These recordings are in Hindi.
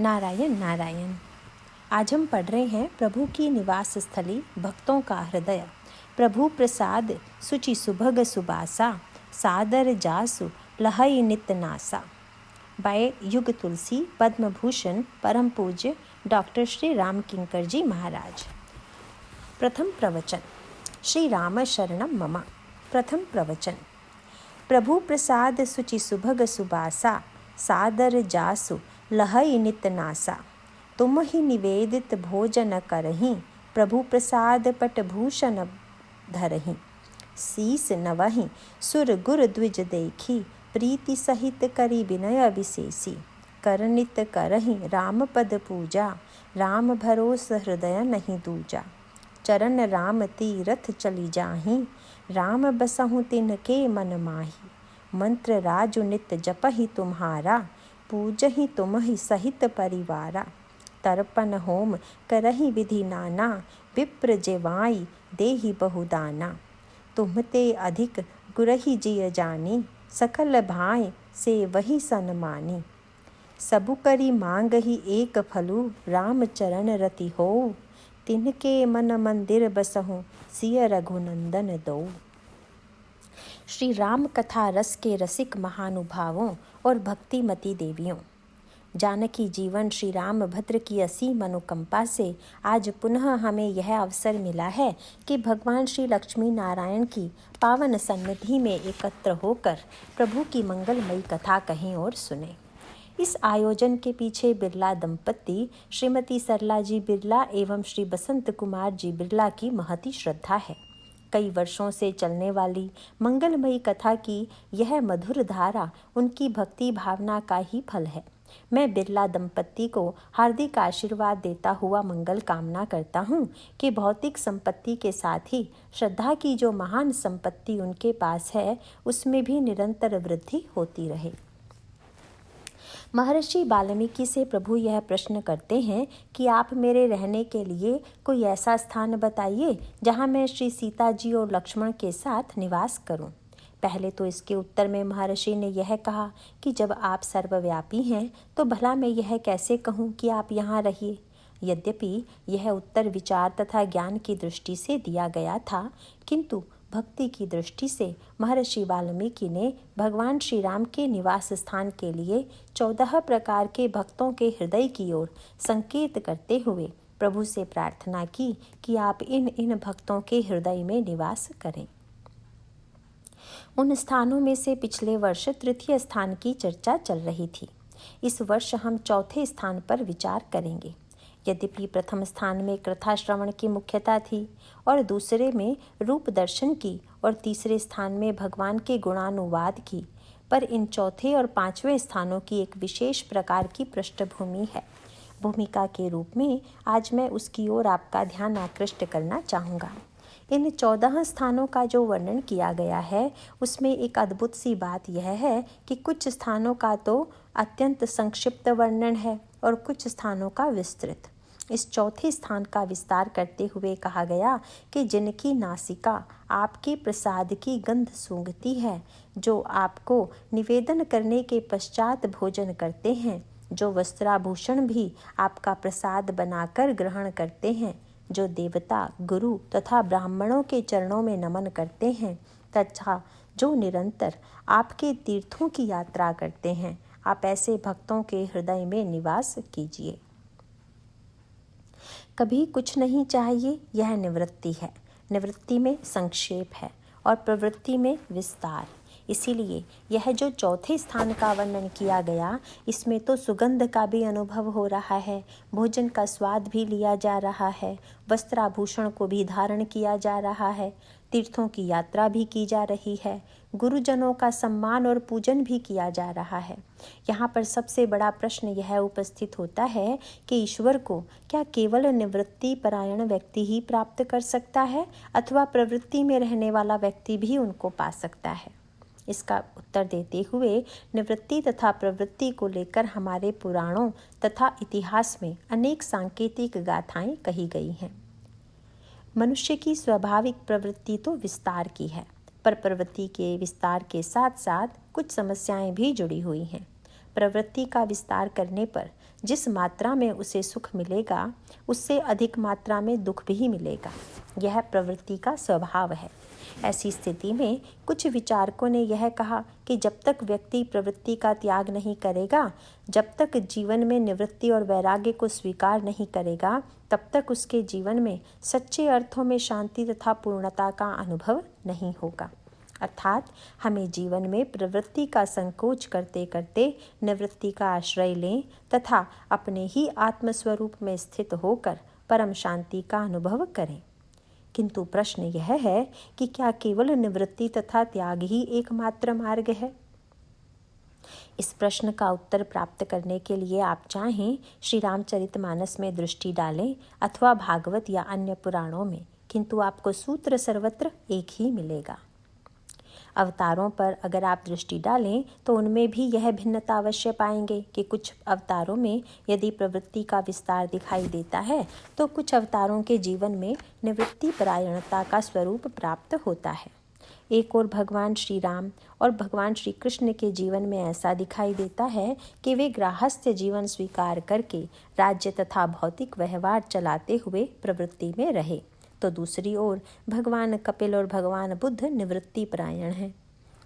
नारायण नारायण। आज हम पढ़ रहे हैं प्रभु की निवास स्थली भक्तों का हृदय। प्रभु प्रसाद सुचि सुभग सुबासा, सादर जासु लहई नित नासा। बाय युग तुलसी पद्म भूषण परम पूज्य डॉक्टर श्री राम किंकर जी महाराज। प्रथम प्रवचन। श्री राम शरणम मम। प्रथम प्रवचन। प्रभु प्रसाद सुचि सुभग सुबासा, सादर जासु लहई नित नासा। तुम ही निवेदित भोजन करहीं, प्रभु प्रसाद पट भूषण धरहीं। शीस नवहीं सुर गुर द्विज देखी, प्रीति सहित करी विनय विशेषी। करनित करहीं राम पद पूजा, राम भरोस हृदय नहीं दूजा। चरण राम तीरथ चली जाहीं, राम बसहु तिनके मन माही। मंत्र राजु नित जपहि तुम्हारा, पूजहि तुमहि सहित परिवारा। तर्पण होम करहि विधि नाना, विप्र जेवाई देहि बहुदाना। तुमते अधिक गुरहि जिय जानी, सकल भाय से वही सनमानी। सबु करी मांगहि एक फलु, राम चरण रति होउ। तिनके मन मंदिर बसहु, सिय रघुनंदन दो। श्री राम कथा रस के रसिक महानुभावों और भक्तिमती देवियों, जानकी जीवन श्री राम भद्र की असीम अनुकंपा से आज पुनः हमें यह अवसर मिला है कि भगवान श्री लक्ष्मी नारायण की पावन सन्निधि में एकत्र होकर प्रभु की मंगलमयी कथा कहें और सुने। इस आयोजन के पीछे बिरला दंपति श्रीमती सरला जी बिरला एवं श्री बसंत कुमार जी बिरला की महती श्रद्धा है। कई वर्षों से चलने वाली मंगलमयी कथा की यह मधुर धारा उनकी भक्ति भावना का ही फल है। मैं बिरला दंपति को हार्दिक आशीर्वाद देता हुआ मंगल कामना करता हूँ कि भौतिक संपत्ति के साथ ही श्रद्धा की जो महान संपत्ति उनके पास है, उसमें भी निरंतर वृद्धि होती रहे। महर्षि वाल्मीकि से प्रभु यह प्रश्न करते हैं कि आप मेरे रहने के लिए कोई ऐसा स्थान बताइए जहाँ मैं श्री सीता जी और लक्ष्मण के साथ निवास करूँ। पहले तो इसके उत्तर में महर्षि ने यह कहा कि जब आप सर्वव्यापी हैं तो भला मैं यह कैसे कहूँ कि आप यहाँ रहिए। यद्यपि यह उत्तर विचार तथा ज्ञान की दृष्टि से दिया गया था, किंतु भक्ति की दृष्टि से महर्षि वाल्मीकि ने भगवान श्री राम के निवास स्थान के लिए 14 प्रकार के भक्तों के हृदय की ओर संकेत करते हुए प्रभु से प्रार्थना की कि आप इन भक्तों के हृदय में निवास करें। उन स्थानों में से पिछले वर्ष तृतीय स्थान की चर्चा चल रही थी। इस वर्ष हम चौथे स्थान पर विचार करेंगे। यद्यपि प्रथम स्थान में कथा श्रवण की मुख्यता थी और दूसरे में रूप दर्शन की और तीसरे स्थान में भगवान के गुणानुवाद की, पर इन चौथे और पांचवें स्थानों की एक विशेष प्रकार की पृष्ठभूमि है। भूमिका के रूप में आज मैं उसकी ओर आपका ध्यान आकृष्ट करना चाहूँगा। इन 14 स्थानों का जो वर्णन किया गया है, उसमें एक अद्भुत सी बात यह है कि कुछ स्थानों का तो अत्यंत संक्षिप्त वर्णन है और कुछ स्थानों का विस्तृत। इस चौथे स्थान का विस्तार करते हुए कहा गया कि जिनकी नासिका आपके प्रसाद की गंध सूंघती है, जो आपको निवेदन करने के पश्चात भोजन करते हैं, जो वस्त्राभूषण भी आपका प्रसाद बनाकर ग्रहण करते हैं, जो देवता गुरु तथा ब्राह्मणों के चरणों में नमन करते हैं, तथा जो निरंतर आपके तीर्थों की यात्रा करते हैं, आप ऐसे भक्तों के हृदय में निवास कीजिए। कभी कुछ नहीं चाहिए, यह निवृत्ति है। निवृत्ति में संक्षेप है और प्रवृत्ति में विस्तार। इसीलिए यह जो चौथे स्थान का वर्णन किया गया, इसमें तो सुगंध का भी अनुभव हो रहा है, भोजन का स्वाद भी लिया जा रहा है, वस्त्राभूषण को भी धारण किया जा रहा है, तीर्थों की यात्रा भी की जा रही है, गुरुजनों का सम्मान और पूजन भी किया जा रहा है। यहाँ पर सबसे बड़ा प्रश्न यह उपस्थित होता है कि ईश्वर को क्या केवल निवृत्ति परायण व्यक्ति ही प्राप्त कर सकता है अथवा प्रवृत्ति में रहने वाला व्यक्ति भी उनको पा सकता है? इसका उत्तर देते हुए निवृत्ति तथा प्रवृत्ति को लेकर हमारे पुराणों तथा इतिहास में अनेक सांकेतिक गाथाएं कही गई हैं। मनुष्य की स्वाभाविक प्रवृत्ति तो विस्तार की है, पर प्रवृत्ति के विस्तार के साथ साथ कुछ समस्याएं भी जुड़ी हुई हैं। प्रवृत्ति का विस्तार करने पर जिस मात्रा में उसे सुख मिलेगा उससे अधिक मात्रा में दुख भी मिलेगा। यह प्रवृत्ति का स्वभाव है। ऐसी स्थिति में कुछ विचारकों ने यह कहा कि जब तक व्यक्ति प्रवृत्ति का त्याग नहीं करेगा, जब तक जीवन में निवृत्ति और वैराग्य को स्वीकार नहीं करेगा, तब तक उसके जीवन में सच्चे अर्थों में शांति तथा पूर्णता का अनुभव नहीं होगा। अर्थात हमें जीवन में प्रवृत्ति का संकोच करते करते निवृत्ति का आश्रय लें तथा अपने ही आत्मस्वरूप में स्थित होकर परम शांति का अनुभव करें। किंतु प्रश्न यह है कि क्या केवल निवृत्ति तथा त्याग ही एकमात्र मार्ग है? इस प्रश्न का उत्तर प्राप्त करने के लिए आप चाहें श्री रामचरितमानस में दृष्टि डालें अथवा भागवत या अन्य पुराणों में, किंतु आपको सूत्र सर्वत्र एक ही मिलेगा। अवतारों पर अगर आप दृष्टि डालें तो उनमें भी यह भिन्नता अवश्य पाएंगे कि कुछ अवतारों में यदि प्रवृत्ति का विस्तार दिखाई देता है तो कुछ अवतारों के जीवन में निवृत्ति परायणता का स्वरूप प्राप्त होता है। एक और भगवान श्री राम और भगवान श्री कृष्ण के जीवन में ऐसा दिखाई देता है कि वे गृहस्थ जीवन स्वीकार करके राज्य तथा भौतिक व्यवहार चलाते हुए प्रवृत्ति में रहे, तो दूसरी ओर भगवान कपिल और भगवान बुद्ध निवृत्ति परायण हैं।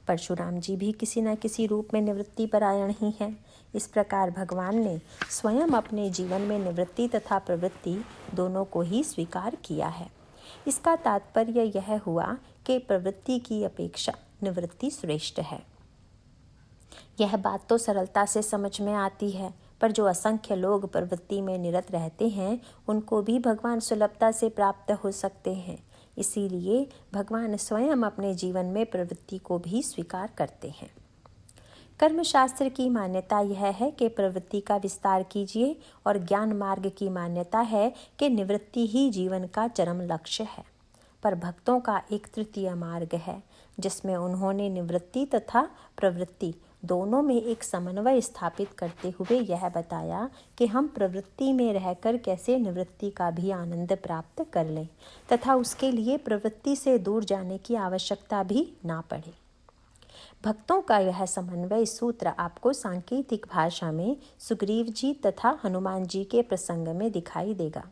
परशुराम जी भी किसी न किसी रूप में निवृत्ति परायण ही हैं। इस प्रकार भगवान ने स्वयं अपने जीवन में निवृत्ति तथा प्रवृत्ति दोनों को ही स्वीकार किया है। इसका तात्पर्य यह हुआ कि प्रवृत्ति की अपेक्षा निवृत्ति श्रेष्ठ है। यह बात तो सरलता से समझ में आती है, पर जो असंख्य लोग प्रवृत्ति में निरत रहते हैं उनको भी भगवान सुलभता से प्राप्त हो सकते हैं। इसीलिए भगवान स्वयं अपने जीवन में प्रवृत्ति को भी स्वीकार करते हैं। कर्मशास्त्र की मान्यता यह है कि प्रवृत्ति का विस्तार कीजिए और ज्ञान मार्ग की मान्यता है कि निवृत्ति ही जीवन का चरम लक्ष्य है। पर भक्तों का एक तृतीय मार्ग है जिसमें उन्होंने निवृत्ति तथा प्रवृत्ति दोनों में एक समन्वय स्थापित करते हुए यह बताया कि हम प्रवृत्ति में रहकर कैसे निवृत्ति का भी आनंद प्राप्त कर लें तथा उसके लिए प्रवृत्ति से दूर जाने की आवश्यकता भी ना पड़े। भक्तों का यह समन्वय सूत्र आपको सांकेतिक भाषा में सुग्रीव जी तथा हनुमान जी के प्रसंग में दिखाई देगा।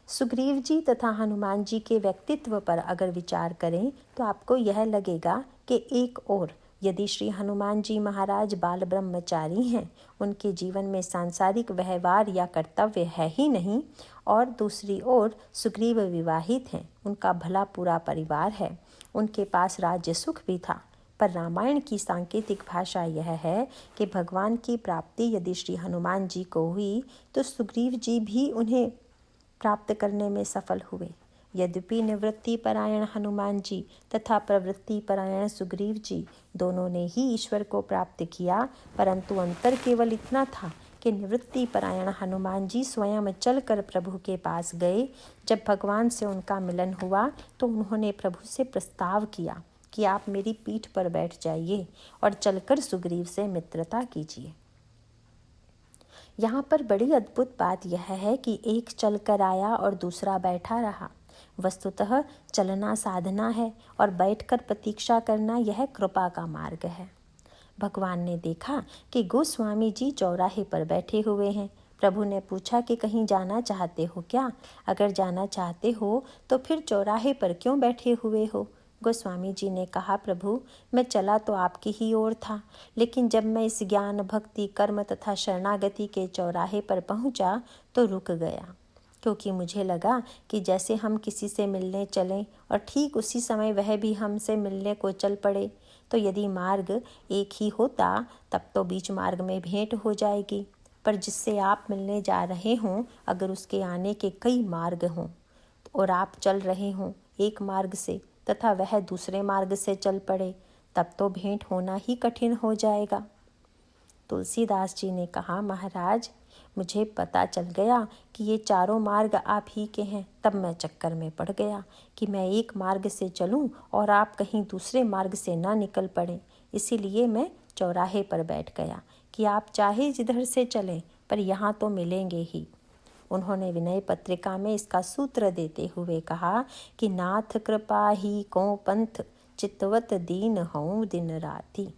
सुग्रीव जी तथा हनुमान जी के व्यक्तित्व पर अगर विचार करें तो आपको यह लगेगा कि एक ओर यदि श्री हनुमान जी महाराज बाल ब्रह्मचारी हैं, उनके जीवन में सांसारिक व्यवहार या कर्तव्य है ही नहीं, और दूसरी ओर सुग्रीव विवाहित हैं, उनका भला पूरा परिवार है, उनके पास राज्य सुख भी था। पर रामायण की सांकेतिक भाषा यह है कि भगवान की प्राप्ति यदि श्री हनुमान जी को हुई तो सुग्रीव जी भी उन्हें प्राप्त करने में सफल हुए। यद्यपि निवृत्ति परायण हनुमान जी तथा प्रवृत्ति परायण सुग्रीव जी दोनों ने ही ईश्वर को प्राप्त किया, परंतु अंतर केवल इतना था कि निवृत्ति परायण हनुमान जी स्वयं चलकर प्रभु के पास गए। जब भगवान से उनका मिलन हुआ तो उन्होंने प्रभु से प्रस्ताव किया कि आप मेरी पीठ पर बैठ जाइए और चलकर सुग्रीव से मित्रता कीजिए। यहाँ पर बड़ी अद्भुत बात यह है कि एक चलकर आया और दूसरा बैठा रहा। वस्तुतः चलना साधना है और बैठकर प्रतीक्षा करना यह कृपा का मार्ग है। भगवान ने देखा कि गोस्वामी जी चौराहे पर बैठे हुए हैं। प्रभु ने पूछा कि कहीं जाना चाहते हो क्या? अगर जाना चाहते हो तो फिर चौराहे पर क्यों बैठे हुए हो? गोस्वामी जी ने कहा, प्रभु मैं चला तो आपकी ही ओर था, लेकिन जब मैं इस ज्ञान भक्ति कर्म तथा शरणागति के चौराहे पर पहुंचा तो रुक गया, क्योंकि मुझे लगा कि जैसे हम किसी से मिलने चलें और ठीक उसी समय वह भी हमसे मिलने को चल पड़े, तो यदि मार्ग एक ही होता तब तो बीच मार्ग में भेंट हो जाएगी। पर जिससे आप मिलने जा रहे हों अगर उसके आने के कई मार्ग हों और आप चल रहे हों एक मार्ग से तथा वह दूसरे मार्ग से चल पड़े, तब तो भेंट होना ही कठिन हो जाएगा। तुलसीदास जी ने कहा, महाराज मुझे पता चल गया कि ये चारों मार्ग आप ही के हैं, तब मैं चक्कर में पड़ गया कि मैं एक मार्ग से चलूं और आप कहीं दूसरे मार्ग से ना निकल पड़े। इसीलिए मैं चौराहे पर बैठ गया कि आप चाहे जिधर से चलें पर यहाँ तो मिलेंगे ही। उन्होंने विनय पत्रिका में इसका सूत्र देते हुए कहा कि नाथ कृपा ही को पंथ चितवत दीन हूँ दिन राती।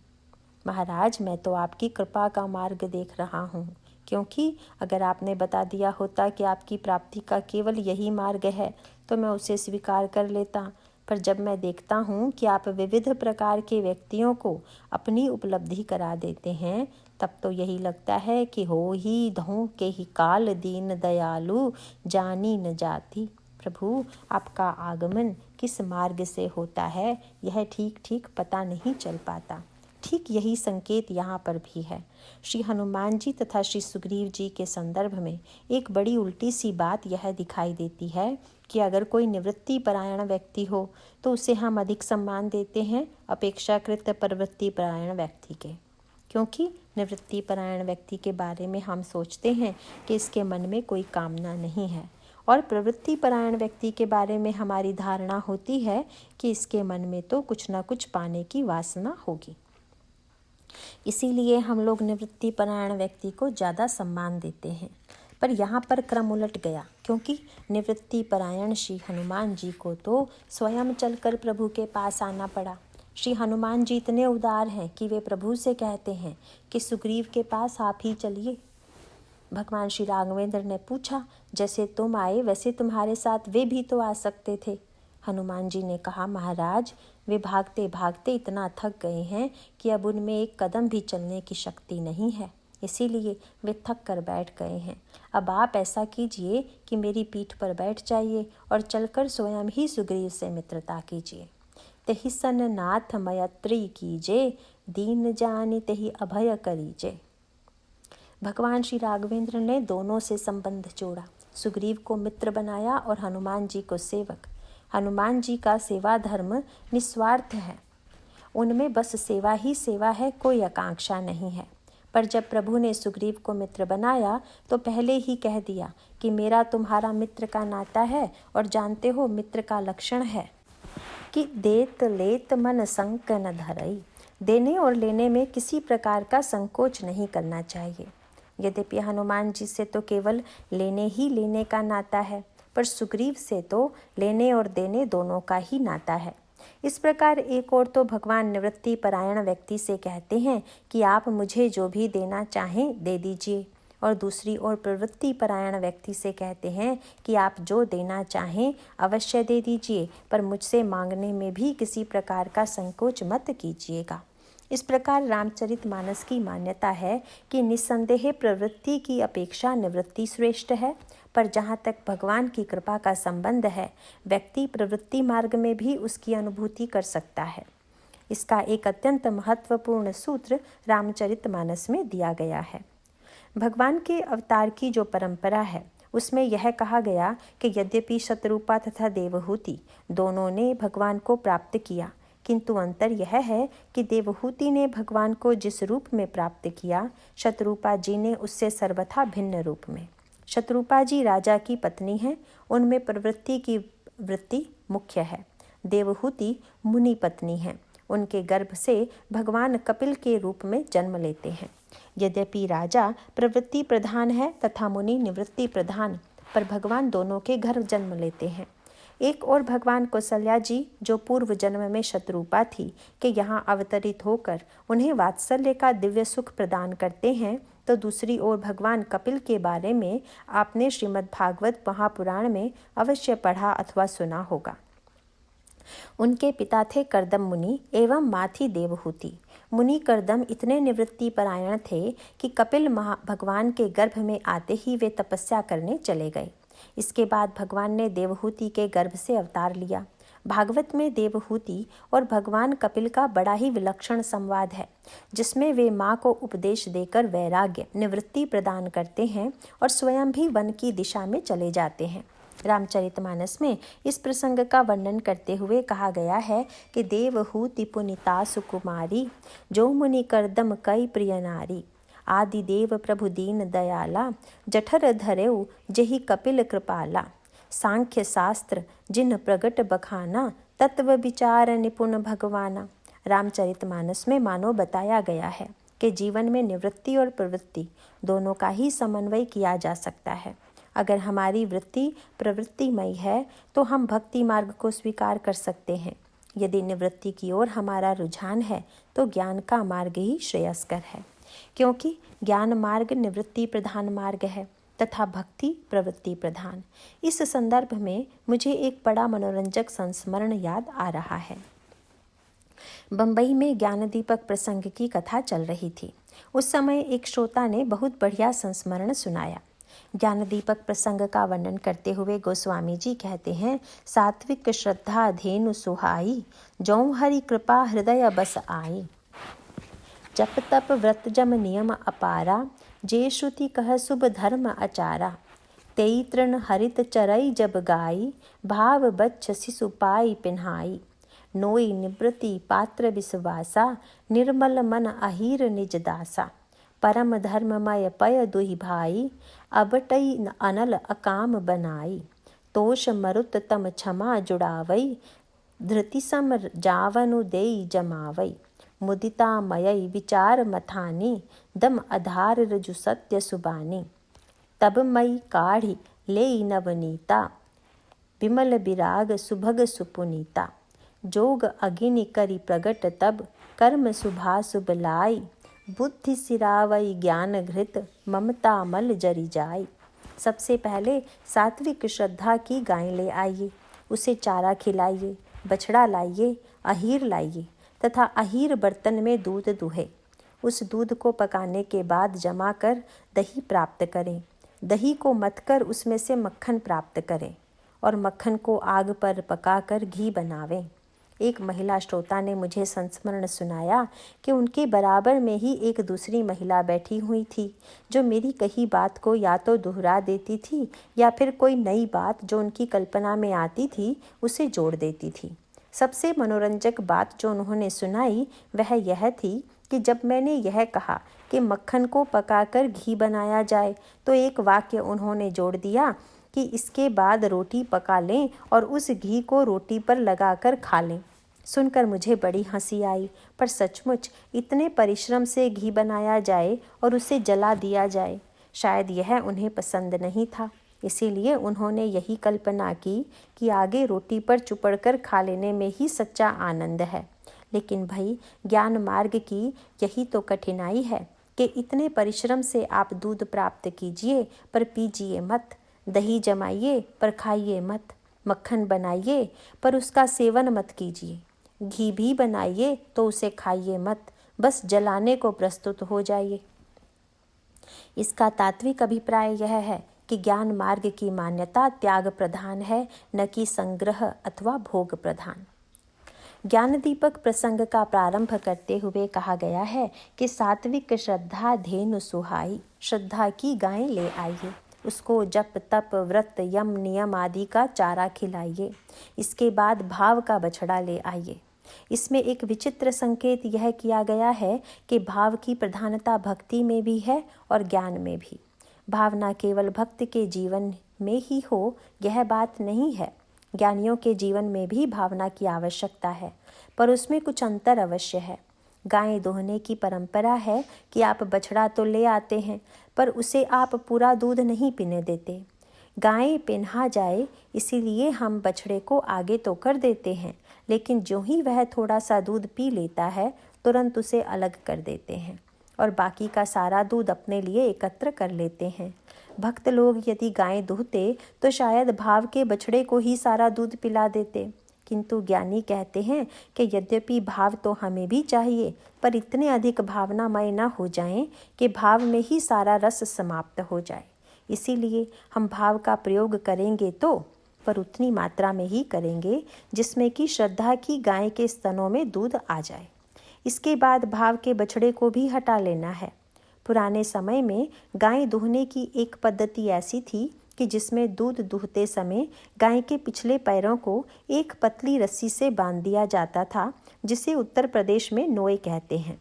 महाराज मैं तो आपकी कृपा का मार्ग देख रहा हूँ क्योंकि अगर आपने बता दिया होता कि आपकी प्राप्ति का केवल यही मार्ग है तो मैं उसे स्वीकार कर लेता, पर जब मैं देखता हूँ कि आप विविध प्रकार के व्यक्तियों को अपनी उपलब्धि करा देते हैं, तब तो यही लगता है कि हो ही धों के ही काल दीन दयालु जानी न जाती। प्रभु, आपका आगमन किस मार्ग से होता है यह ठीक ठीक पता नहीं चल पाता। ठीक यही संकेत यहाँ पर भी है। श्री हनुमान जी तथा श्री सुग्रीव जी के संदर्भ में एक बड़ी उल्टी सी बात यह दिखाई देती है कि अगर कोई निवृत्ति परायण व्यक्ति हो तो उसे हम अधिक सम्मान देते हैं अपेक्षाकृत प्रवृत्ति परायण व्यक्ति के, क्योंकि निवृत्ति परायण व्यक्ति के बारे में हम सोचते हैं कि इसके मन में कोई कामना नहीं है, और प्रवृत्ति परायण व्यक्ति के बारे में हमारी धारणा होती है कि इसके मन में तो कुछ न कुछ पाने की वासना होगी। इसीलिए हम लोग निवृत्ति परायण व्यक्ति को ज़्यादा सम्मान देते हैं। पर यहाँ पर क्रम उलट गया, क्योंकि निवृत्ति परायण श्री हनुमान जी को तो स्वयं चलकर प्रभु के पास आना पड़ा। श्री हनुमान जी इतने उदार हैं कि वे प्रभु से कहते हैं कि सुग्रीव के पास आप ही चलिए। भगवान श्री राघवेंद्र ने पूछा, जैसे तुम आए वैसे तुम्हारे साथ वे भी तो आ सकते थे। हनुमान जी ने कहा, महाराज, वे भागते भागते इतना थक गए हैं कि अब उनमें एक कदम भी चलने की शक्ति नहीं है, इसीलिए वे थक कर बैठ गए हैं। अब आप ऐसा कीजिए कि मेरी पीठ पर बैठ जाइए और चलकर स्वयं ही सुग्रीव से मित्रता कीजिए। तेहि सन नाथ मैत्री कीजे, दीन जानि तेहि अभय करीजे। भगवान श्री राघवेंद्र ने दोनों से संबंध जोड़ा, सुग्रीव को मित्र बनाया और हनुमान जी को सेवक। हनुमान जी का सेवा धर्म निस्वार्थ है, उनमें बस सेवा ही सेवा है, कोई आकांक्षा नहीं है। पर जब प्रभु ने सुग्रीव को मित्र बनाया तो पहले ही कह दिया कि मेरा तुम्हारा मित्र का नाता है, और जानते हो मित्र का लक्षण है कि देत लेत मन संक न धरई। देने और लेने में किसी प्रकार का संकोच नहीं करना चाहिए। यद्यपि हनुमान जी से तो केवल लेने ही लेने का नाता है, पर सुग्रीव से तो लेने और देने दोनों का ही नाता है। इस प्रकार एक ओर तो भगवान निवृत्ति परायण व्यक्ति से कहते हैं कि आप मुझे जो भी देना चाहें दे दीजिए, और दूसरी ओर प्रवृत्ति परायण व्यक्ति से कहते हैं कि आप जो देना चाहें अवश्य दे दीजिए, पर मुझसे मांगने में भी किसी प्रकार का संकोच मत कीजिएगा। इस प्रकार रामचरितमानस की मान्यता है कि निस्संदेह प्रवृत्ति की अपेक्षा निवृत्ति श्रेष्ठ है, पर जहाँ तक भगवान की कृपा का संबंध है, व्यक्ति प्रवृत्ति मार्ग में भी उसकी अनुभूति कर सकता है। इसका एक अत्यंत महत्वपूर्ण सूत्र रामचरितमानस में दिया गया है। भगवान के अवतार की जो परंपरा है उसमें यह कहा गया कि यद्यपि शतरूपा तथा देवहूति दोनों ने भगवान को प्राप्त किया, किंतु अंतर यह है कि देवहूति ने भगवान को जिस रूप में प्राप्त किया, शतरूपा जी ने उससे सर्वथा भिन्न रूप में। शतरूपा जी राजा की पत्नी हैं, उनमें प्रवृत्ति की वृत्ति मुख्य है। देवहूति मुनि पत्नी हैं, उनके गर्भ से भगवान कपिल के रूप में जन्म लेते हैं। यद्यपि राजा प्रवृत्ति प्रधान है तथा मुनि निवृत्ति प्रधान, पर भगवान दोनों के घर जन्म लेते हैं। एक और भगवान कौशल्या जी, जो पूर्व जन्म में शतरूपा थी, के यहाँ अवतरित होकर उन्हें वात्सल्य का दिव्य सुख प्रदान करते हैं, तो दूसरी ओर भगवान कपिल के बारे में आपने श्रीमद् भागवत महापुराण में अवश्य पढ़ा अथवा सुना होगा। उनके पिता थे कर्दम मुनि एवं माँ थी देवहूति। मुनि कर्दम इतने निवृत्ति परायण थे कि कपिल भगवान के गर्भ में आते ही वे तपस्या करने चले गए। इसके बाद भगवान ने देवहूति के गर्भ से अवतार लिया। भागवत में देवहूति और भगवान कपिल का बड़ा ही विलक्षण संवाद है, जिसमें वे माँ को उपदेश देकर वैराग्य निवृत्ति प्रदान करते हैं और स्वयं भी वन की दिशा में चले जाते हैं। रामचरितमानस में इस प्रसंग का वर्णन करते हुए कहा गया है कि देवहूति पुनीता सुकुमारी, जो मुनि कर्दम कई प्रिय नारी। आदि देव प्रभु दीन दयाला, जठर धरेउ जहि कपिल कृपाला। सांख्य शास्त्र जिन प्रगट बखाना, तत्व विचार निपुण भगवाना। रामचरितमानस में मानो बताया गया है कि जीवन में निवृत्ति और प्रवृत्ति दोनों का ही समन्वय किया जा सकता है। अगर हमारी वृत्ति प्रवृत्तिमयी है तो हम भक्ति मार्ग को स्वीकार कर सकते हैं। यदि निवृत्ति की ओर हमारा रुझान है तो ज्ञान का मार्ग ही श्रेयस्कर है। क्योंकि ज्ञान मार्ग निवृत्ति प्रधान मार्ग है तथा भक्ति प्रवृत्ति प्रधान। इस संदर्भ में मुझे एक बड़ा मनोरंजक संस्मरण याद आ रहा है। बम्बई में ज्ञान दीपक प्रसंग की कथा चल रही थी। उस समय एक श्रोता ने बहुत बढ़िया संस्मरण सुनाया। ज्ञान दीपक प्रसंग का वर्णन करते हुए गोस्वामी जी कहते हैं, सात्विक श्रद्धा धेनु सुहाई, जौं हरि कृपा हृदय बस आई। जप तप व्रत जम नियम अपारा, जे श्रुति कह शुभ धर्म आचारा। तेई तृण हरित चरई जब गाई, भाव बच्छ शिशु पाई पिन्हाई। नोई निवृत्ति पात्र विश्वासा, निर्मल मन अहीर निज दासा। परम धर्ममय पय दुहि भाई, अबटई अनल अकाम बनाई। तोष मरुत तम क्षमा जुड़ावई, धृति सम जावनु देई जमावई। मुदिता मयई विचार मथानी, दम आधार रजु सत्य सुबानी। तब मई काढ़ी लेई नवनीता, विमल विराग सुभग सुपुनीता। जोग अगिनि करि प्रगट तब, कर्म शुभा शुभ लाई। बुद्धि सिरावई ज्ञान घृत, ममता मल जरि जाई। सबसे पहले सात्विक श्रद्धा की गाय ले आइए, उसे चारा खिलाइए, बछड़ा लाइए, अहीर लाइए तथा अहीर बर्तन में दूध दुहे। उस दूध को पकाने के बाद जमा कर दही प्राप्त करें। दही को मथकर उसमें से मक्खन प्राप्त करें और मक्खन को आग पर पकाकर घी बनावें। एक महिला श्रोता ने मुझे संस्मरण सुनाया कि उनके बराबर में ही एक दूसरी महिला बैठी हुई थी, जो मेरी कही बात को या तो दोहरा देती थी या फिर कोई नई बात जो उनकी कल्पना में आती थी उसे जोड़ देती थी। सबसे मनोरंजक बात जो उन्होंने सुनाई वह यह थी कि जब मैंने यह कहा कि मक्खन को पकाकर घी बनाया जाए, तो एक वाक्य उन्होंने जोड़ दिया कि इसके बाद रोटी पका लें और उस घी को रोटी पर लगाकर खा लें। सुनकर मुझे बड़ी हंसी आई, पर सचमुच इतने परिश्रम से घी बनाया जाए और उसे जला दिया जाए, शायद यह उन्हें पसंद नहीं था। इसीलिए उन्होंने यही कल्पना की कि आगे रोटी पर चुपड़कर खा लेने में ही सच्चा आनंद है। लेकिन भाई, ज्ञान मार्ग की यही तो कठिनाई है कि इतने परिश्रम से आप दूध प्राप्त कीजिए पर पीजिए मत, दही जमाइए पर खाइए मत, मक्खन बनाइए पर उसका सेवन मत कीजिए, घी भी बनाइए तो उसे खाइए मत, बस जलाने को प्रस्तुत हो जाइए। इसका तात्विक अभिप्राय यह है कि ज्ञान मार्ग की मान्यता त्याग प्रधान है, न कि संग्रह अथवा भोग प्रधान। ज्ञान दीपक प्रसंग का प्रारंभ करते हुए कहा गया है कि सात्विक श्रद्धा धेनु सुहाई, श्रद्धा की गाय ले आइए, उसको जप तप व्रत यम नियम आदि का चारा खिलाइए। इसके बाद भाव का बछड़ा ले आइए। इसमें एक विचित्र संकेत यह किया गया है कि भाव की प्रधानता भक्ति में भी है और ज्ञान में भी। भावना केवल भक्त के जीवन में ही हो यह बात नहीं है, ज्ञानियों के जीवन में भी भावना की आवश्यकता है, पर उसमें कुछ अंतर अवश्य है। गाय दोहने की परंपरा है कि आप बछड़ा तो ले आते हैं पर उसे आप पूरा दूध नहीं पीने देते। गाय पिन्हा जाए इसीलिए हम बछड़े को आगे तो कर देते हैं, लेकिन जो ही वह थोड़ा सा दूध पी लेता है तुरंत उसे अलग कर देते हैं और बाकी का सारा दूध अपने लिए एकत्र कर लेते हैं। भक्त लोग यदि गाय दूहते तो शायद भाव के बछड़े को ही सारा दूध पिला देते, किंतु ज्ञानी कहते हैं कि यद्यपि भाव तो हमें भी चाहिए, पर इतने अधिक भावनामय न हो जाएं कि भाव में ही सारा रस समाप्त हो जाए। इसीलिए हम भाव का प्रयोग करेंगे तो पर उतनी मात्रा में ही करेंगे जिसमें कि श्रद्धा की गाय के स्तनों में दूध आ जाए। इसके बाद भाव के बछड़े को भी हटा लेना है। पुराने समय में गाय दूहने की एक पद्धति ऐसी थी कि जिसमें दूध दूहते समय गाय के पिछले पैरों को एक पतली रस्सी से बांध दिया जाता था, जिसे उत्तर प्रदेश में नोए कहते हैं।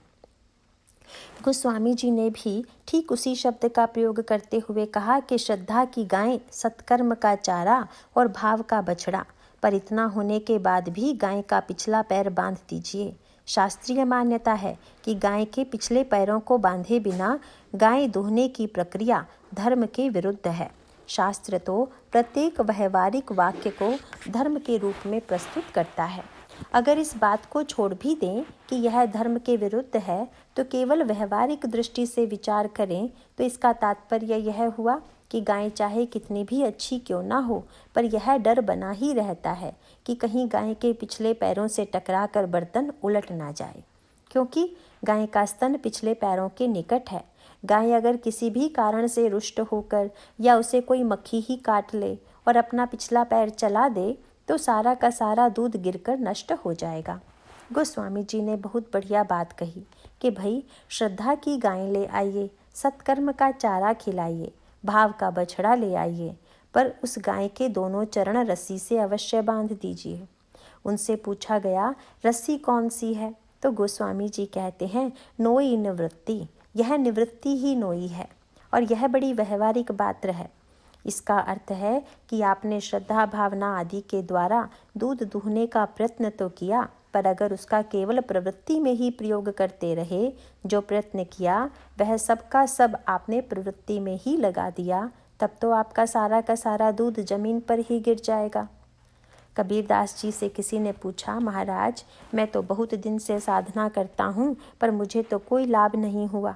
गोस्वामी जी ने भी ठीक उसी शब्द का प्रयोग करते हुए कहा कि श्रद्धा की गाय सत्कर्म का चारा और भाव का बछड़ा, पर इतना होने के बाद भी गाय का पिछला पैर बांध दीजिए। शास्त्रीय मान्यता है कि गाय के पिछले पैरों को बांधे बिना गाय दूहने की प्रक्रिया धर्म के विरुद्ध है। शास्त्र तो प्रत्येक व्यवहारिक वाक्य को धर्म के रूप में प्रस्तुत करता है। अगर इस बात को छोड़ भी दें कि यह धर्म के विरुद्ध है, तो केवल व्यवहारिक दृष्टि से विचार करें तो इसका तात्पर्य यह हुआ कि गाय चाहे कितनी भी अच्छी क्यों ना हो, पर यह डर बना ही रहता है कि कहीं गाय के पिछले पैरों से टकराकर बर्तन उलट ना जाए, क्योंकि गाय का स्तन पिछले पैरों के निकट है। गाय अगर किसी भी कारण से रुष्ट होकर या उसे कोई मक्खी ही काट ले और अपना पिछला पैर चला दे, तो सारा का सारा दूध गिरकर नष्ट हो जाएगा। गोस्वामी जी ने बहुत बढ़िया बात कही कि भाई, श्रद्धा की गाय ले आइए, सत्कर्म का चारा खिलाइए, भाव का बछड़ा ले आइए, पर उस गाय के दोनों चरण रस्सी से अवश्य बांध दीजिए। उनसे पूछा गया, रस्सी कौन सी है? तो गोस्वामी जी कहते हैं, नोई निवृत्ति। यह निवृत्ति ही नोई है, और यह बड़ी व्यवहारिक बात है। इसका अर्थ है कि आपने श्रद्धा भावना आदि के द्वारा दूध दूहने का प्रयत्न तो किया, पर अगर उसका केवल प्रवृत्ति में ही प्रयोग करते रहे, जो प्रयत्न किया वह सब का सब आपने प्रवृत्ति में ही लगा दिया, तब तो आपका सारा का सारा दूध जमीन पर ही गिर जाएगा। कबीरदास जी से किसी ने पूछा, महाराज, मैं तो बहुत दिन से साधना करता हूँ, पर मुझे तो कोई लाभ नहीं हुआ।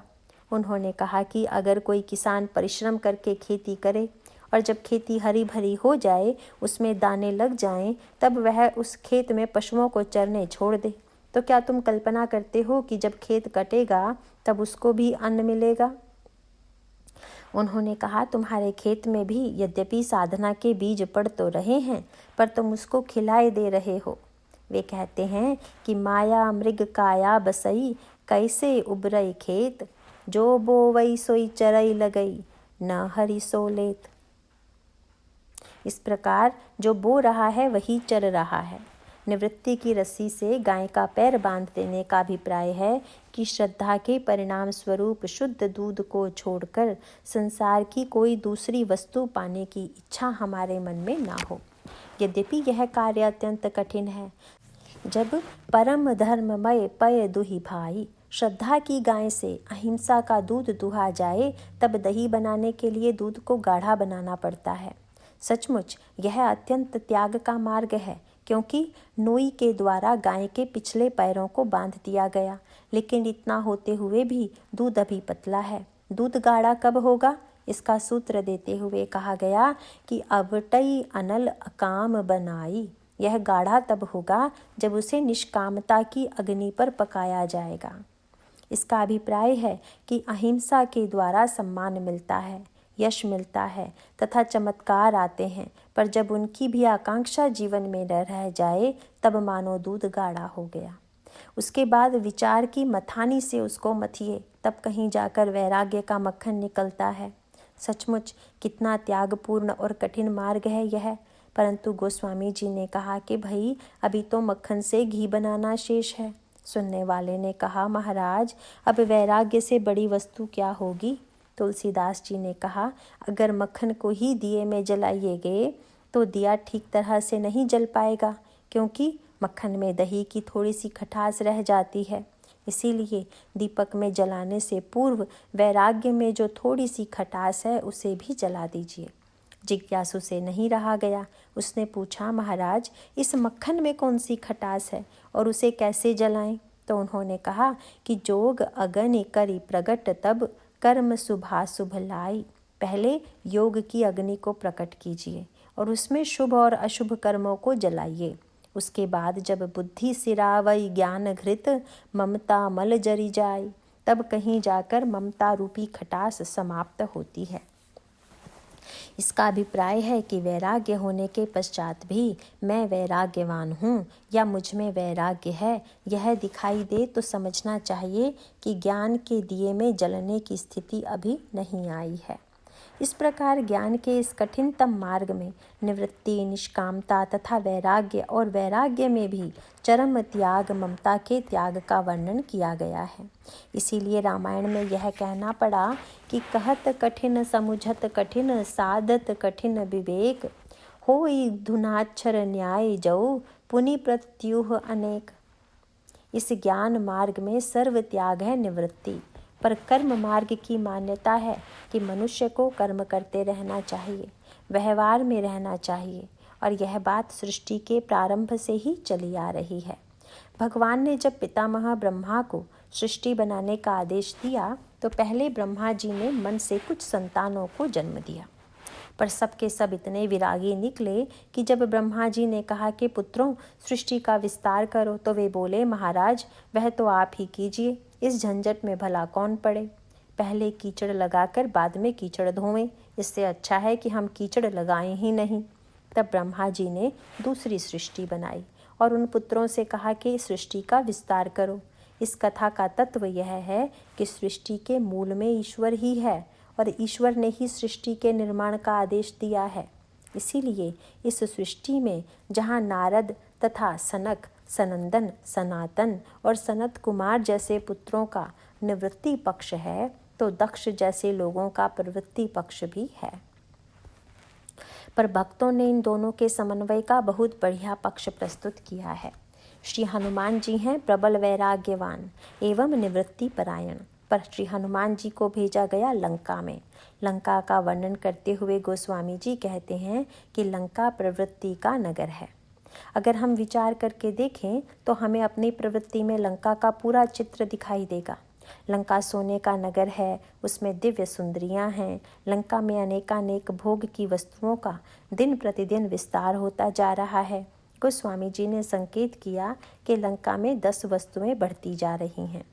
उन्होंने कहा कि अगर कोई किसान परिश्रम करके खेती करे और जब खेती हरी भरी हो जाए, उसमें दाने लग जाएं, तब वह उस खेत में पशुओं को चरने छोड़ दे, तो क्या तुम कल्पना करते हो कि जब खेत कटेगा तब उसको भी अन्न मिलेगा? उन्होंने कहा, तुम्हारे खेत में भी यद्यपि साधना के बीज पड़ तो रहे हैं, पर तुम उसको खिलाए दे रहे हो। वे कहते हैं कि माया मृग काया बसई, कैसे उबरई खेत, जो बोवई सोई चरई लगई, न हरी सो लेत। इस प्रकार जो बो रहा है वही चर रहा है। निवृत्ति की रस्सी से गाय का पैर बांध देने का अभिप्राय है कि श्रद्धा के परिणाम स्वरूप शुद्ध दूध को छोड़कर संसार की कोई दूसरी वस्तु पाने की इच्छा हमारे मन में ना हो। यद्यपि यह कार्य अत्यंत कठिन है। जब परम धर्ममय पय दुहि भाई, श्रद्धा की गाय से अहिंसा का दूध दुहा जाए, तब दही बनाने के लिए दूध को गाढ़ा बनाना पड़ता है। सचमुच यह अत्यंत त्याग का मार्ग है, क्योंकि नोई के द्वारा गाय के पिछले पैरों को बांध दिया गया, लेकिन इतना होते हुए भी दूध अभी पतला है। दूध गाढ़ा कब होगा? इसका सूत्र देते हुए कहा गया कि अवटई अनल अकाम बनाई। यह गाढ़ा तब होगा जब उसे निष्कामता की अग्नि पर पकाया जाएगा। इसका अभिप्राय है कि अहिंसा के द्वारा सम्मान मिलता है, यश मिलता है तथा चमत्कार आते हैं, पर जब उनकी भी आकांक्षा जीवन में न रह जाए, तब मानो दूध गाढ़ा हो गया। उसके बाद विचार की मथानी से उसको मथिए, तब कहीं जाकर वैराग्य का मक्खन निकलता है। सचमुच कितना त्यागपूर्ण और कठिन मार्ग है यह। परंतु गोस्वामी जी ने कहा कि भाई, अभी तो मक्खन से घी बनाना शेष है। सुनने वाले ने कहा, महाराज, अब वैराग्य से बड़ी वस्तु क्या होगी? तुलसीदास जी ने कहा, अगर मक्खन को ही दिए में जलाइए गए तो दिया ठीक तरह से नहीं जल पाएगा, क्योंकि मक्खन में दही की थोड़ी सी खटास रह जाती है। इसीलिए दीपक में जलाने से पूर्व वैराग्य में जो थोड़ी सी खटास है उसे भी जला दीजिए। जिज्ञासु से नहीं रहा गया। उसने पूछा, महाराज, इस मक्खन में कौन सी खटास है और उसे कैसे जलाएं? तो उन्होंने कहा कि जोग अग्नि करी प्रगट, तब कर्म शुभाशुभ लाई। पहले योग की अग्नि को प्रकट कीजिए और उसमें शुभ और अशुभ कर्मों को जलाइए। उसके बाद जब बुद्धि सिरावई ज्ञान घृत, ममता मल जरी जाए, तब कहीं जाकर ममता रूपी खटास समाप्त होती है। इसका अभिप्राय है कि वैराग्य होने के पश्चात भी मैं वैराग्यवान हूँ या मुझ में वैराग्य है, यह दिखाई दे तो समझना चाहिए कि ज्ञान के दिए में जलने की स्थिति अभी नहीं आई है। इस प्रकार ज्ञान के इस कठिनतम मार्ग में निवृत्ति, निष्कामता तथा वैराग्य और वैराग्य में भी चरम त्याग, ममता के त्याग का वर्णन किया गया है। इसीलिए रामायण में यह कहना पड़ा कि कहत कठिन समुझत कठिन, साधत कठिन विवेक, होई धुनाक्षर न्याय जऊ, पुनि प्रत्युह अनेक। इस ज्ञान मार्ग में सर्व त्याग है निवृत्ति, पर कर्म मार्ग की मान्यता है कि मनुष्य को कर्म करते रहना चाहिए, व्यवहार में रहना चाहिए और यह बात सृष्टि के प्रारंभ से ही चली आ रही है। भगवान ने जब पितामह ब्रह्मा को सृष्टि बनाने का आदेश दिया तो पहले ब्रह्मा जी ने मन से कुछ संतानों को जन्म दिया, पर सब के सब इतने विरागी निकले कि जब ब्रह्मा जी ने कहा कि पुत्रों सृष्टि का विस्तार करो तो वे बोले, महाराज वह तो आप ही कीजिए, इस झंझट में भला कौन पड़े। पहले कीचड़ लगाकर बाद में कीचड़ धोवें, इससे अच्छा है कि हम कीचड़ लगाएं ही नहीं। तब ब्रह्मा जी ने दूसरी सृष्टि बनाई और उन पुत्रों से कहा कि सृष्टि का विस्तार करो। इस कथा का तत्व यह है कि सृष्टि के मूल में ईश्वर ही है और ईश्वर ने ही सृष्टि के निर्माण का आदेश दिया है। इसीलिए इस सृष्टि में जहाँ नारद तथा सनक, सनंदन, सनातन और सनत कुमार जैसे पुत्रों का निवृत्ति पक्ष है, तो दक्ष जैसे लोगों का प्रवृत्ति पक्ष भी है। पर भक्तों ने इन दोनों के समन्वय का बहुत बढ़िया पक्ष प्रस्तुत किया है। श्री हनुमान जी हैं प्रबल वैराग्यवान एवं निवृत्ति परायण, पर श्री हनुमान जी को भेजा गया लंका में। लंका का वर्णन करते हुए गोस्वामी जी कहते हैं कि लंका प्रवृत्ति का नगर है। अगर हम विचार करके देखें तो हमें अपनी प्रवृत्ति में लंका का पूरा चित्र दिखाई देगा। लंका सोने का नगर है, उसमें दिव्य सुंदरियां हैं। लंका में अनेकानेक भोग की वस्तुओं का दिन प्रतिदिन विस्तार होता जा रहा है। गोस्वामी जी ने संकेत किया कि लंका में 10 वस्तुएं बढ़ती जा रही हैं।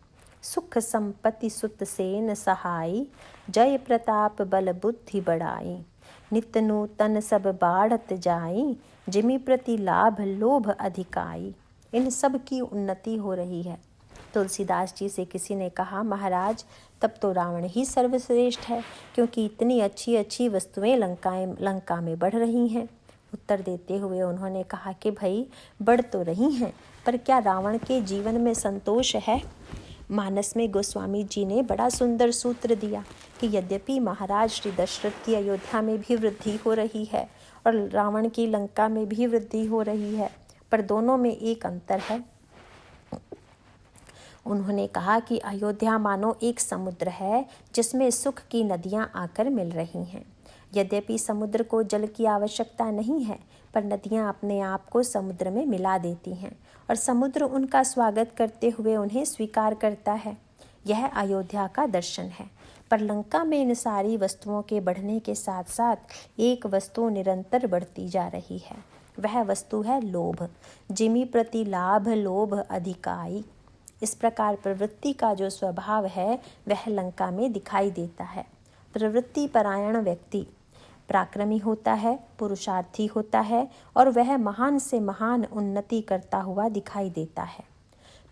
सुख संपत्ति सुत सेन सहाई, जय प्रताप बल बुद्धि बढ़ाई, नित नूतन सब बाढ़त जाई, जिमि प्रति लाभ लोभ अधिकाई। इन सब की उन्नति हो रही है। तुलसीदास जी से किसी ने कहा, महाराज तब तो रावण ही सर्वश्रेष्ठ है, क्योंकि इतनी अच्छी अच्छी वस्तुएं लंका में बढ़ रही हैं। उत्तर देते हुए उन्होंने कहा कि भाई बढ़ तो रही हैं, पर क्या रावण के जीवन में संतोष है। मानस में गोस्वामी जी ने बड़ा सुंदर सूत्र दिया कि यद्यपि महाराज श्री दशरथ की अयोध्या में भी वृद्धि हो रही है और रावण की लंका में भी वृद्धि हो रही है, पर दोनों में एक अंतर है। उन्होंने कहा कि अयोध्या मानो एक समुद्र है जिसमें सुख की नदियां आकर मिल रही हैं। यद्यपि समुद्र को जल की आवश्यकता नहीं है, पर नदियां अपने आप को समुद्र में मिला देती हैं और समुद्र उनका स्वागत करते हुए उन्हें स्वीकार करता है। यह अयोध्या का दर्शन है। पर लंका में इन सारी वस्तुओं के बढ़ने के साथ साथ एक वस्तु निरंतर बढ़ती जा रही है। वह वस्तु है लोभ। जिमि प्रति लाभ लोभ अधिकाई। इस प्रकार प्रवृत्ति का जो स्वभाव है वह लंका में दिखाई देता है। प्रवृत्ति परायण व्यक्ति पराक्रमी होता है, पुरुषार्थी होता है और वह महान से महान उन्नति करता हुआ दिखाई देता है।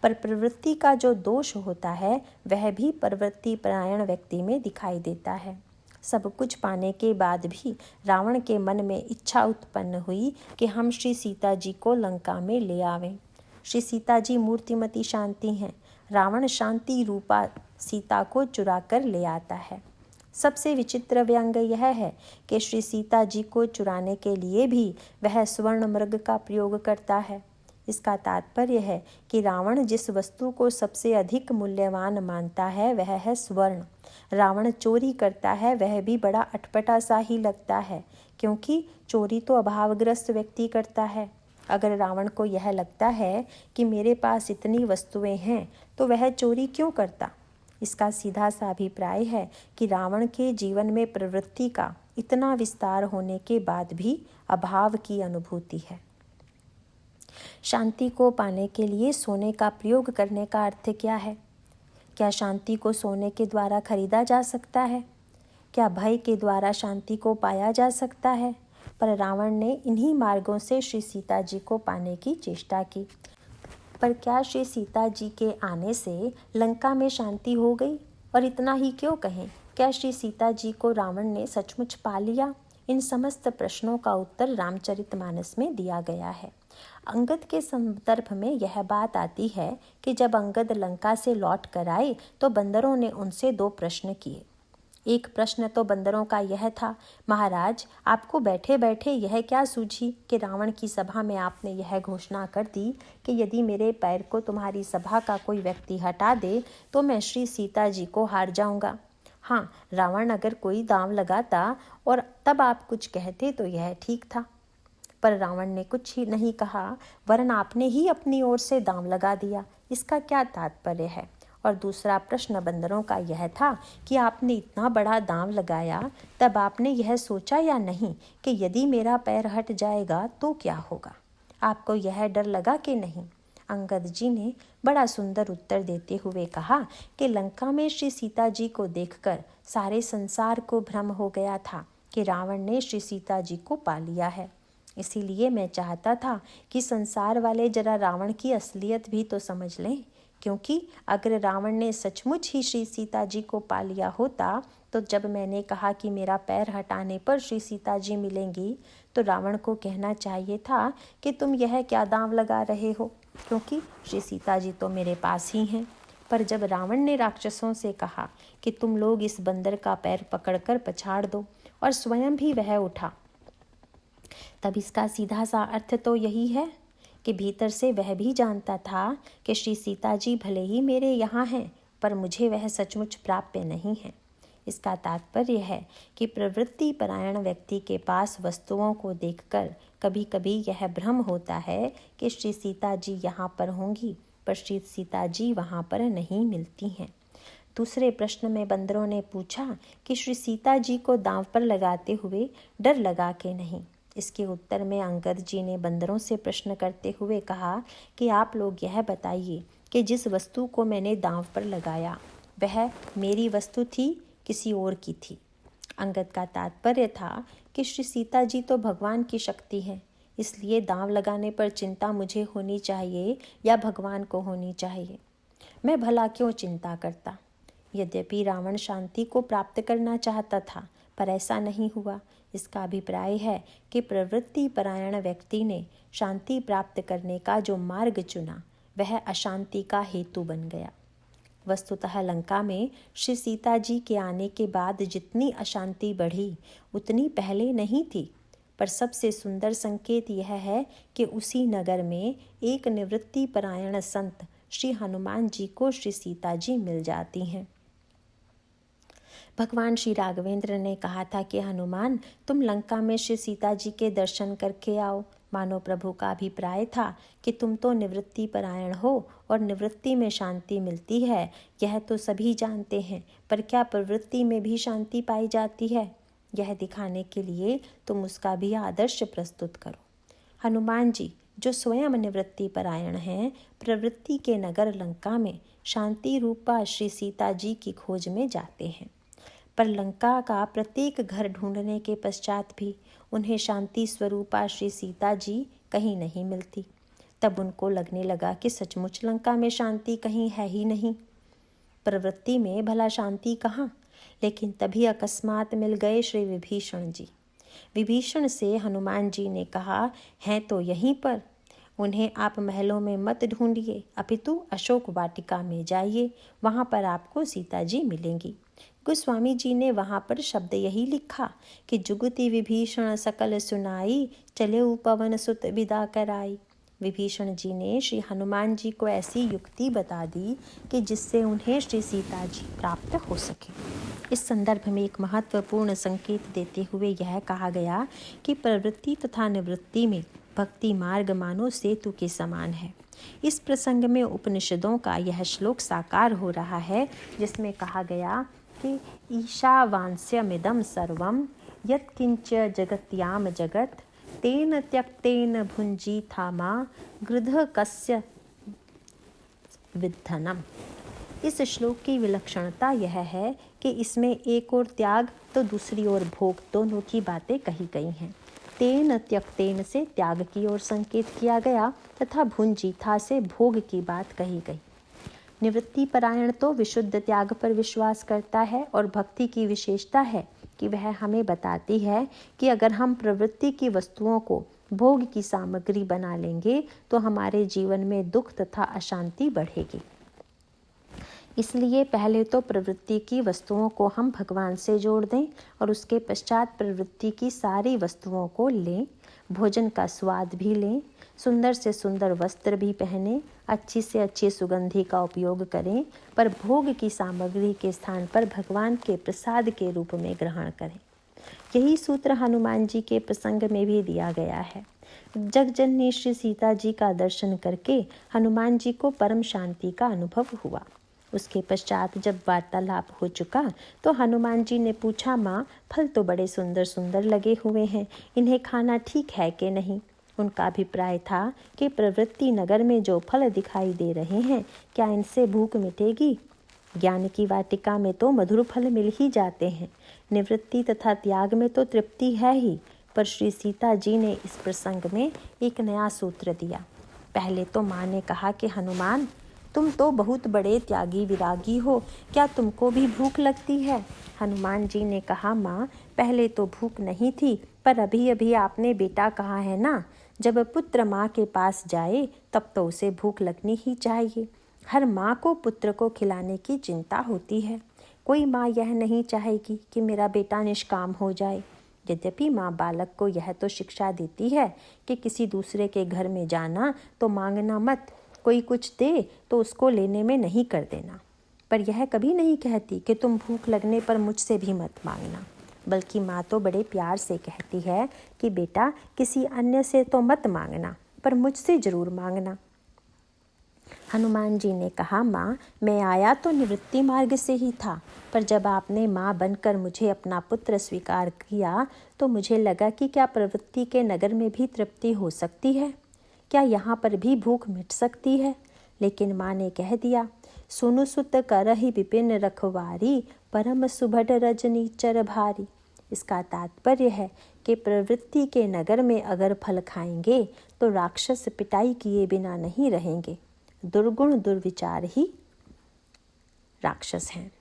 पर प्रवृत्ति का जो दोष होता है वह भी प्रवृत्ति परायण व्यक्ति में दिखाई देता है। सब कुछ पाने के बाद भी रावण के मन में इच्छा उत्पन्न हुई कि हम श्री सीता जी को लंका में ले आवें। श्री सीता जी मूर्तिमती शांति हैं। रावण शांति रूपा सीता को चुरा कर ले आता है। सबसे विचित्र व्यंग यह है कि श्री सीता जी को चुराने के लिए भी वह स्वर्ण मृग का प्रयोग करता है। इसका तात्पर्य है कि रावण जिस वस्तु को सबसे अधिक मूल्यवान मानता है वह है स्वर्ण। रावण चोरी करता है वह भी बड़ा अटपटा सा ही लगता है, क्योंकि चोरी तो अभावग्रस्त व्यक्ति करता है। अगर रावण को यह लगता है कि मेरे पास इतनी वस्तुएं हैं तो वह चोरी क्यों करता। इसका सीधा सा अभिप्राय है कि रावण के जीवन में प्रवृत्ति का इतना विस्तार होने के बाद भी अभाव की अनुभूति है। शांति को पाने के लिए सोने का प्रयोग करने का अर्थ क्या है? क्या शांति को सोने के द्वारा खरीदा जा सकता है? क्या भय के द्वारा शांति को पाया जा सकता है? पर रावण ने इन्हीं मार्गों से श्री सीता जी को पाने की चेष्टा की। पर क्या श्री सीता जी के आने से लंका में शांति हो गई? और इतना ही क्यों कहें, क्या श्री सीता जी को रावण ने सचमुच पा लिया? इन समस्त प्रश्नों का उत्तर रामचरितमानस में दिया गया है। अंगद के संदर्भ में यह बात आती है कि जब अंगद लंका से लौट कर आए तो बंदरों ने उनसे 2 प्रश्न किए। एक प्रश्न तो बंदरों का यह था, महाराज आपको बैठे बैठे यह क्या सूझी कि रावण की सभा में आपने यह घोषणा कर दी कि यदि मेरे पैर को तुम्हारी सभा का कोई व्यक्ति हटा दे तो मैं श्री सीता जी को हार जाऊंगा। हाँ, रावण अगर कोई दांव लगाता और तब आप कुछ कहते तो यह ठीक था, पर रावण ने कुछ ही नहीं कहा, वरन आपने ही अपनी ओर से दांव लगा दिया। इसका क्या तात्पर्य है? और दूसरा प्रश्न बंदरों का यह था कि आपने इतना बड़ा दांव लगाया, तब आपने यह सोचा या नहीं कि यदि मेरा पैर हट जाएगा तो क्या होगा? आपको यह डर लगा कि नहीं? अंगद जी ने बड़ा सुंदर उत्तर देते हुए कहा कि लंका में श्री सीता जी को देखकर सारे संसार को भ्रम हो गया था कि रावण ने श्री सीता जी को पा लिया है। इसीलिए मैं चाहता था कि संसार वाले जरा रावण की असलियत भी तो समझ लें, क्योंकि अगर रावण ने सचमुच ही श्री सीता जी को पा लिया होता तो जब मैंने कहा कि मेरा पैर हटाने पर श्री सीता जी मिलेंगी तो रावण को कहना चाहिए था कि तुम यह क्या दांव लगा रहे हो, क्योंकि श्री सीता जी तो मेरे पास ही हैं। पर जब रावण ने राक्षसों से कहा कि तुम लोग इस बंदर का पैर पकड़कर पछाड़ दो और स्वयं भी वह उठा, तब इसका सीधा सा अर्थ तो यही है कि भीतर से वह भी जानता था कि श्री सीता जी भले ही मेरे यहाँ हैं, पर मुझे वह सचमुच प्राप्य नहीं है। इसका तात्पर्य है कि प्रवृत्ति परायण व्यक्ति के पास वस्तुओं को देखकर कभी कभी यह भ्रम होता है कि श्री सीता जी यहाँ पर होंगी, पर श्री सीता जी वहाँ पर नहीं मिलती हैं। दूसरे प्रश्न में बंदरों ने पूछा कि श्री सीता जी को दांव पर लगाते हुए डर लगा के नहीं। इसके उत्तर में अंगद जी ने बंदरों से प्रश्न करते हुए कहा कि आप लोग यह बताइए कि जिस वस्तु को मैंने दांव पर लगाया वह मेरी वस्तु थी, किसी और की थी? अंगद का तात्पर्य था कि श्री सीता जी तो भगवान की शक्ति है, इसलिए दांव लगाने पर चिंता मुझे होनी चाहिए या भगवान को होनी चाहिए? मैं भला क्यों चिंता करता? यद्यपि रावण शांति को प्राप्त करना चाहता था, पर ऐसा नहीं हुआ। इसका अभिप्राय है कि प्रवृत्ति परायण व्यक्ति ने शांति प्राप्त करने का जो मार्ग चुना वह अशांति का हेतु बन गया। वस्तुतः लंका में श्री सीता जी के आने के बाद जितनी अशांति बढ़ी उतनी पहले नहीं थी, पर सबसे सुंदर संकेत यह है कि उसी नगर में एक निवृत्ति परायण संत श्री हनुमान जी को श्री सीता जी मिल जाती हैं। भगवान श्री राघवेंद्र ने कहा था कि हनुमान, तुम लंका में श्री सीता जी के दर्शन करके आओ। मानो प्रभु का अभिप्राय था कि तुम तो निवृत्ति परायण हो और निवृत्ति में शांति मिलती है, यह तो सभी जानते हैं, पर क्या प्रवृत्ति में भी शांति पाई जाती है? यह दिखाने के लिए तुम उसका भी आदर्श प्रस्तुत करो। हनुमान जी जो स्वयं निवृत्ति परायण हैं, प्रवृत्ति के नगर लंका में शांति रूपा श्री सीता जी की खोज में जाते हैं, पर लंका का प्रत्येक घर ढूंढने के पश्चात भी उन्हें शांति स्वरूपा श्री सीता जी कहीं नहीं मिलती। तब उनको लगने लगा कि सचमुच लंका में शांति कहीं है ही नहीं, प्रवृत्ति में भला शांति कहाँ। लेकिन तभी अकस्मात मिल गए श्री विभीषण जी। विभीषण से हनुमान जी ने कहा, हैं तो यहीं पर, उन्हें आप महलों में मत ढूंढिए, अपितु अशोक वाटिका में जाइए, वहाँ पर आपको सीता जी मिलेंगी। गोस्वामी जी ने वहाँ पर शब्द यही लिखा कि जुगति विभीषण सकल सुनाई, चले पवन सुत विदा कराई। विभीषण जी ने श्री हनुमान जी को ऐसी युक्ति बता दी कि जिससे उन्हें श्री सीता जी प्राप्त हो सके। इस संदर्भ में एक महत्वपूर्ण संकेत देते हुए यह कहा गया कि प्रवृत्ति तथा निवृत्ति में भक्ति मार्ग मानो सेतु के समान है। इस प्रसंग में उपनिषदों का यह श्लोक साकार हो रहा है, जिसमें कहा गया कि ईशावांस्यमिदं सर्वं यत्किंच जगत्याम जगत तेन त्यक्तेन भुंजीथा मा गृध कस्य विद्धनम। इस श्लोक की विलक्षणता यह है कि इसमें एक ओर त्याग तो दूसरी ओर भोग दोनों की बातें कही गई हैं। तेन त्यक्तेन से त्याग की ओर संकेत किया गया तथा भुंजीथा से भोग की बात कही गई। निवृत्ति परायण तो विशुद्ध त्याग पर विश्वास करता है और भक्ति की विशेषता है कि वह हमें बताती है कि अगर हम प्रवृत्ति की वस्तुओं को भोग की सामग्री बना लेंगे तो हमारे जीवन में दुख तथा अशांति बढ़ेगी। इसलिए पहले तो प्रवृत्ति की वस्तुओं को हम भगवान से जोड़ दें और उसके पश्चात प्रवृत्ति की सारी वस्तुओं को लें, भोजन का स्वाद भी लें, सुंदर से सुंदर वस्त्र भी पहने, अच्छी से अच्छी सुगंधि का उपयोग करें, पर भोग की सामग्री के स्थान पर भगवान के प्रसाद के रूप में ग्रहण करें। यही सूत्र हनुमान जी के प्रसंग में भी दिया गया है। जगजननी श्री सीता जी का दर्शन करके हनुमान जी को परम शांति का अनुभव हुआ। उसके पश्चात जब वार्तालाप हो चुका तो हनुमान जी ने पूछा, माँ, फल तो बड़े सुंदर सुंदर लगे हुए हैं, इन्हें खाना ठीक है कि नहीं? उनका अभिप्राय था कि प्रवृत्ति नगर में जो फल दिखाई दे रहे हैं, क्या इनसे भूख मिटेगी? ज्ञान की वाटिका में तो मधुर फल मिल ही जाते हैं, निवृत्ति तथा त्याग में तो तृप्ति है ही। पर श्री सीता जी ने इस प्रसंग में एक नया सूत्र दिया। पहले तो माँ ने कहा कि हनुमान, तुम तो बहुत बड़े त्यागी विरागी हो, क्या तुमको भी भूख लगती है? हनुमान जी ने कहा, माँ, पहले तो भूख नहीं थी, पर अभी अभी आपने बेटा कहा है ना, जब पुत्र माँ के पास जाए तब तो उसे भूख लगनी ही चाहिए। हर माँ को पुत्र को खिलाने की चिंता होती है। कोई माँ यह नहीं चाहेगी कि मेरा बेटा निष्काम हो जाए। यद्यपि माँ बालक को यह तो शिक्षा देती है कि किसी दूसरे के घर में जाना तो मांगना मत, कोई कुछ दे तो उसको लेने में नहीं कर देना, पर यह कभी नहीं कहती कि तुम भूख लगने पर मुझसे भी मत मांगना। बल्कि माँ तो बड़े प्यार से कहती है कि बेटा, किसी अन्य से तो मत मांगना, पर मुझसे जरूर मांगना। हनुमान जी ने कहा, माँ, मैं आया तो निवृत्ति मार्ग से ही था, पर जब आपने माँ बनकर मुझे अपना पुत्र स्वीकार किया तो मुझे लगा कि क्या प्रवृत्ति के नगर में भी तृप्ति हो सकती है? क्या यहाँ पर भी भूख मिट सकती है? लेकिन माँ ने कह दिया, सुनु सुत करहि विपिन रखवारी, परम सुभट रजनी चर भारी। इसका तात्पर्य है कि प्रवृत्ति के नगर में अगर फल खाएंगे तो राक्षस पिटाई किए बिना नहीं रहेंगे। दुर्गुण दुर्विचार ही राक्षस हैं।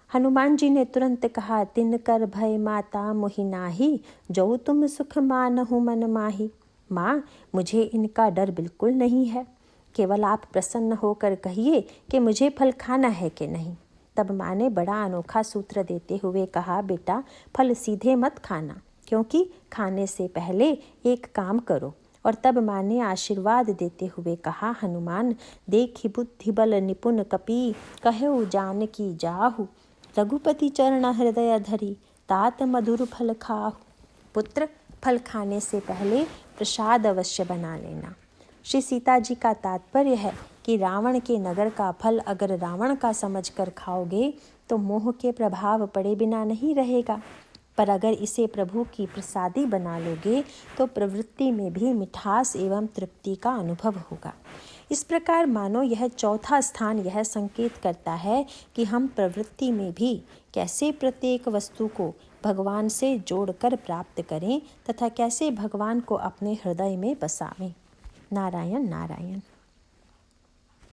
हनुमान जी ने तुरंत कहा, तिनकर भय माता मोहि नाहि, जो तुम सुख मानहु मन माही। माँ, मुझे इनका डर बिल्कुल नहीं है, केवल आप प्रसन्न होकर कहिए कि मुझे फल खाना है कि नहीं। तब माँ ने बड़ा अनोखा सूत्र देते हुए कहा, बेटा, फल सीधे मत खाना, क्योंकि खाने से पहले एक काम करो। और तब माँ ने आशीर्वाद देते हुए कहा, हनुमान, देखि बुद्धि बल निपुण कपि, कहु जानकी जाहु, रघुपति चरण हृदय धरी, तात मधुर फल खाहु। पुत्र, फल खाने से पहले प्रसाद अवश्य बना लेना। श्री सीता जी का तात्पर्य है कि रावण के नगर का फल अगर रावण का समझकर खाओगे तो मोह के प्रभाव पड़े बिना नहीं रहेगा, पर अगर इसे प्रभु की प्रसादी बना लोगे तो प्रवृत्ति में भी मिठास एवं तृप्ति का अनुभव होगा। इस प्रकार मानो यह चौथा स्थान यह संकेत करता है कि हम प्रवृत्ति में भी कैसे प्रत्येक वस्तु को भगवान से जोड़कर प्राप्त करें तथा कैसे भगवान को अपने हृदय में बसावें। नारायण नारायण।